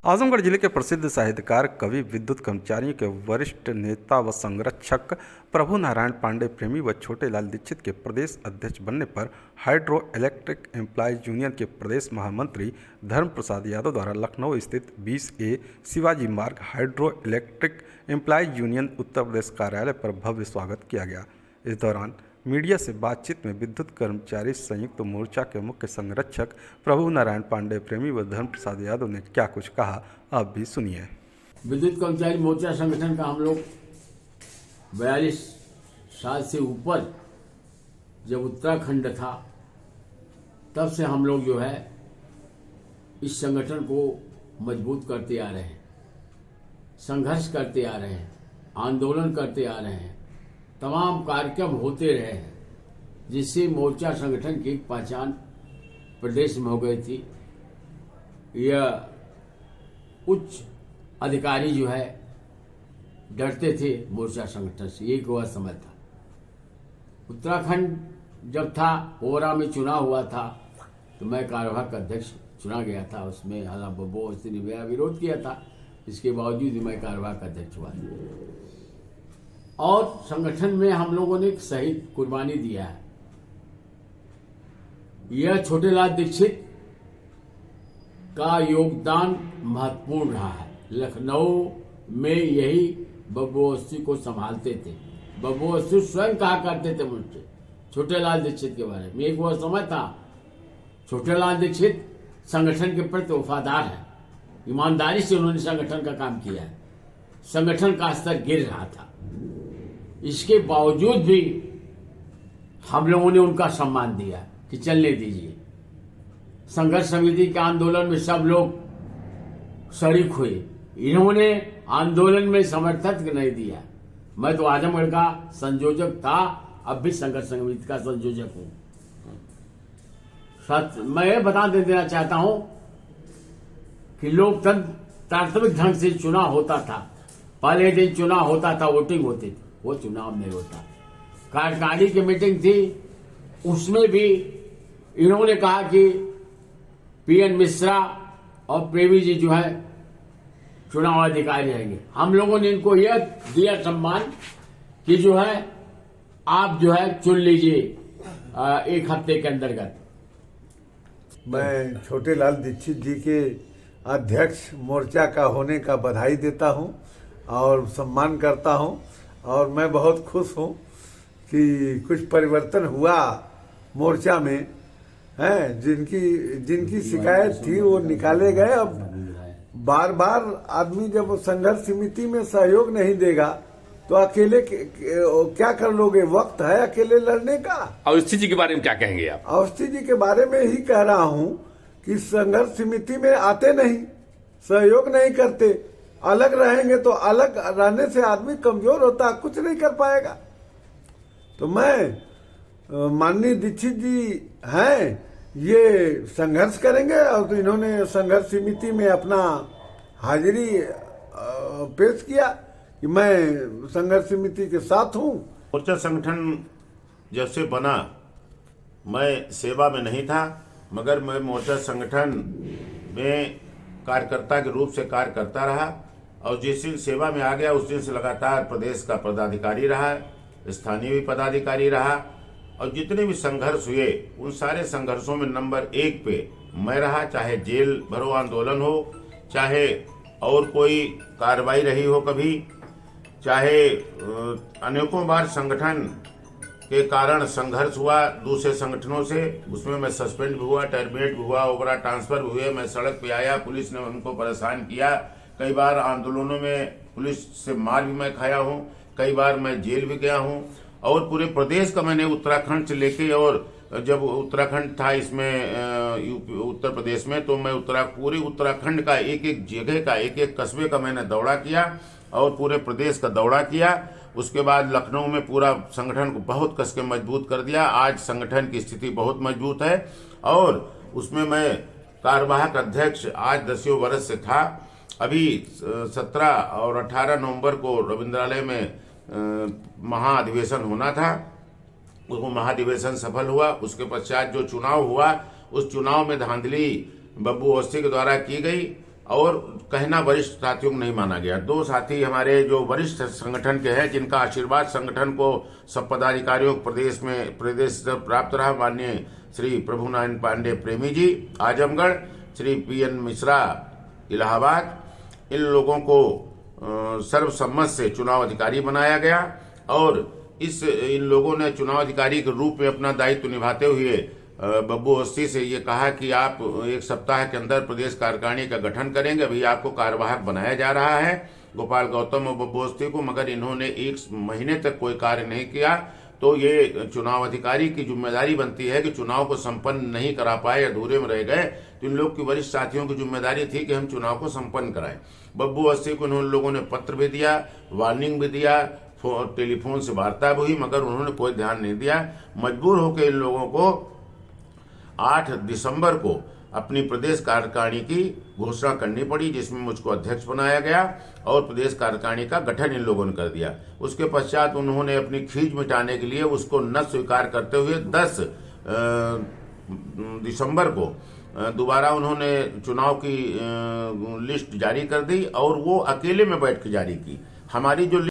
आजमगढ़ जिले के प्रसिद्ध साहित्यकार, कवि, विद्युत कर्मचारियों के वरिष्ठ नेता व संरक्षक प्रभु नारायण पांडे प्रेमी व छोटे लाल दीक्षित के प्रदेश अध्यक्ष बनने पर हाइड्रो इलेक्ट्रिक एम्प्लॉयज यूनियन के प्रदेश महामंत्री धर्म प्रसाद यादव द्वारा लखनऊ स्थित 20A शिवाजी मार्ग hydro electric employees union Uttar Pradesh कार्यालय पर भव्य स्वागत किया गया। इस दौरान मीडिया से बातचीत में विद्युत कर्मचारी संयुक्त मोर्चा के मुख्य संरक्षक प्रभु नारायण पांडे प्रेमी व धर्म प्रसाद यादव ने क्या कुछ कहा, आप भी सुनिए। विद्युत कर्मचारी मोर्चा संगठन का हम लोग 42 साल से ऊपर जब उत्तराखंड था तब से हम लोग जो है इस संगठन को मजबूत करते आ रहे हैं, संघर्ष करते आ रहे हैं, आंदोलन करते आ रहे हैं, तमाम कार्यक्रम होते रहे हैं, जिससे मोर्चा संगठन की पहचान प्रदेश में हो गई थी। यह उच्च अधिकारी जो है डरते थे मोर्चा संगठन से, एक वह समय था। उत्तराखंड जब था, ओरा में चुनाव हुआ था तो मैं कार्यवाहक अध्यक्ष चुना गया था। उसमें हालांकि बब्बू अवस्थी ने मेरा विरोध किया था, इसके बावजूद मैं कार्यवाहक अध्यक्ष हुआ। और संगठन में हम लोगों ने सही कुर्बानी दिया है। यह छोटे लाल दीक्षित का योगदान महत्वपूर्ण रहा है। लखनऊ में यही बब्बू अवस्थी को संभालते थे। बब्बू अवस्थी स्वयं कहा करते थे मुझसे छोटे लाल दीक्षित के बारे में। एक वो समय था, छोटे लाल दीक्षित संगठन के प्रति वफादार है, ईमानदारी से उन्होंने संगठन का काम किया है। संगठन का स्तर गिर रहा था, इसके बावजूद भी हम लोगों ने उनका सम्मान दिया कि चलने दीजिए। संघर्ष समिति के आंदोलन में सब लोग शरीक हुए, इन्होंने आंदोलन में समर्थन नहीं दिया। मैं तो आजमगढ़ का संयोजक था, अब भी संघर्ष समिति का संयोजक हूं। मैं बता देना चाहता हूं कि लोकतंत्र प्राथमिक ढंग से चुनाव होता था। पहले दिन चुनाव होता था, वोटिंग होती थी, वो चुनाव नहीं होता। कार्यकारिणी की मीटिंग थी, उसमें भी इन्होंने कहा कि पीएन मिश्रा और प्रेमी जी जो है चुनाव अधिकारी रहेंगे। हम लोगों ने इनको यह दिया सम्मान कि जो है आप जो है चुन लीजिए 1 हफ्ते के अंतर्गत। मैं छोटे लाल दीक्षित जी के अध्यक्ष मोर्चा का होने का बधाई देता हूं और सम्मान करता हूं, और मैं बहुत खुश हूं कि कुछ परिवर्तन हुआ मोर्चा में, हैं जिनकी शिकायत थी वो निकाले गए। अब बार बार आदमी जब संघर्ष समिति में सहयोग नहीं देगा तो अकेले क्या कर लोगे? वक्त है अकेले लड़ने का। अवस्थी जी के बारे में क्या कहेंगे आप? अवस्थी जी के बारे में ही कह रहा हूं कि संघर्ष समिति में आते नहीं, सहयोग नहीं करते, अलग रहेंगे तो अलग रहने से आदमी कमजोर होता, कुछ नहीं कर पाएगा। तो मैं माननीय दीक्षित जी हैं, ये संघर्ष करेंगे, और तो इन्होंने संघर्ष समिति में अपना हाजिरी पेश किया कि मैं संघर्ष समिति के साथ हूं। मोर्चा संगठन जब से बना, मैं सेवा में नहीं था, मगर मैं मोर्चा संगठन में कार्यकर्ता के रूप से कार्य करता रहा, और जिस दिन सेवा में आ गया उस दिन से लगातार प्रदेश का पदाधिकारी रहा, स्थानीय भी पदाधिकारी रहा, और जितने भी संघर्ष हुए उन सारे संघर्षों में नंबर 1 पे मैं रहा। चाहे जेल भरो आंदोलन हो, चाहे और कोई कार्रवाई रही हो, कभी चाहे अनेकों बार संगठन के कारण संघर्ष हुआ दूसरे संगठनों से, उसमें मैं सस्पेंड भी हुआ, टर्मिनेट भी हुआ, ओबरा ट्रांसफर भी हुए। मैं सड़क पे आया, पुलिस ने उनको परेशान किया। कई बार आंदोलनों में पुलिस से मार भी मैं खाया हूं, कई बार मैं जेल भी गया हूं। और पूरे प्रदेश का मैंने उत्तराखंड से लेके, और जब उत्तराखंड था इसमें उत्तर प्रदेश में, तो मैं पूरे उत्तराखंड का एक एक जगह का, एक एक कस्बे का मैंने दौरा किया और पूरे प्रदेश का दौरा किया। उसके बाद लखनऊ में पूरा संगठन को बहुत कस के मजबूत कर दिया। आज संगठन की स्थिति बहुत मजबूत है, और उसमें मैं कार्यवाहक अध्यक्ष आज 10 वर्ष से था। अभी 17 और 18 नवंबर को रविंद्रालय में महाअधिवेशन होना था, वो महाधिवेशन सफल हुआ। उसके पश्चात जो चुनाव हुआ, उस चुनाव में धांधली बब्बू अवस्थी के द्वारा की गई, और कहना वरिष्ठ साथियों को नहीं माना गया। 2 साथी हमारे जो वरिष्ठ संगठन के हैं, जिनका आशीर्वाद संगठन को सब पदाधिकारियों को प्रदेश से प्राप्त रहा, माननीय श्री प्रभुनारायण पांडे प्रेमी जी आजमगढ़, श्री PN मिश्रा इलाहाबाद, इन लोगों को सर्वसम्मत से चुनाव अधिकारी बनाया गया और इन लोगों ने चुनाव अधिकारी के रूप में अपना दायित्व निभाते हुए बब्बू अवस्थी से ये कहा कि आप 1 सप्ताह के अंदर प्रदेश कार्यकारिणी का गठन करेंगे। अभी आपको कार्यवाहक बनाया जा रहा है गोपाल गौतम और बब्बू अवस्थी को, मगर इन्होंने 1 महीने तक कोई कार्य नहीं किया। तो ये चुनाव अधिकारी की जिम्मेदारी बनती है कि चुनाव को संपन्न नहीं करा पाए, अधूरे में रह गए, तो इन लोग की वरिष्ठ साथियों की जिम्मेदारी थी कि हम चुनाव को संपन्न कराएं। बब्बू अवस्थी को उन लोगों ने पत्र भी दिया, वार्निंग भी दिया, टेलीफोन से वार्ता भी हुई, मगर उन्होंने कोई ध्यान नहीं दिया। मजबूर होकर इन लोगों को 8 दिसंबर को अपनी प्रदेश कार्यकारिणी की घोषणा करनी पड़ी, जिसमें मुझको अध्यक्ष बनाया गया और प्रदेश कार्यकारिणी का गठन इन लोगों ने कर दिया। उसके पश्चात उन्होंने अपनी खींच मिटाने के लिए उसको न स्वीकार करते हुए 10 दिसंबर को दोबारा उन्होंने चुनाव की लिस्ट जारी कर दी और वो अकेले में बैठ के जारी की। हमारी जो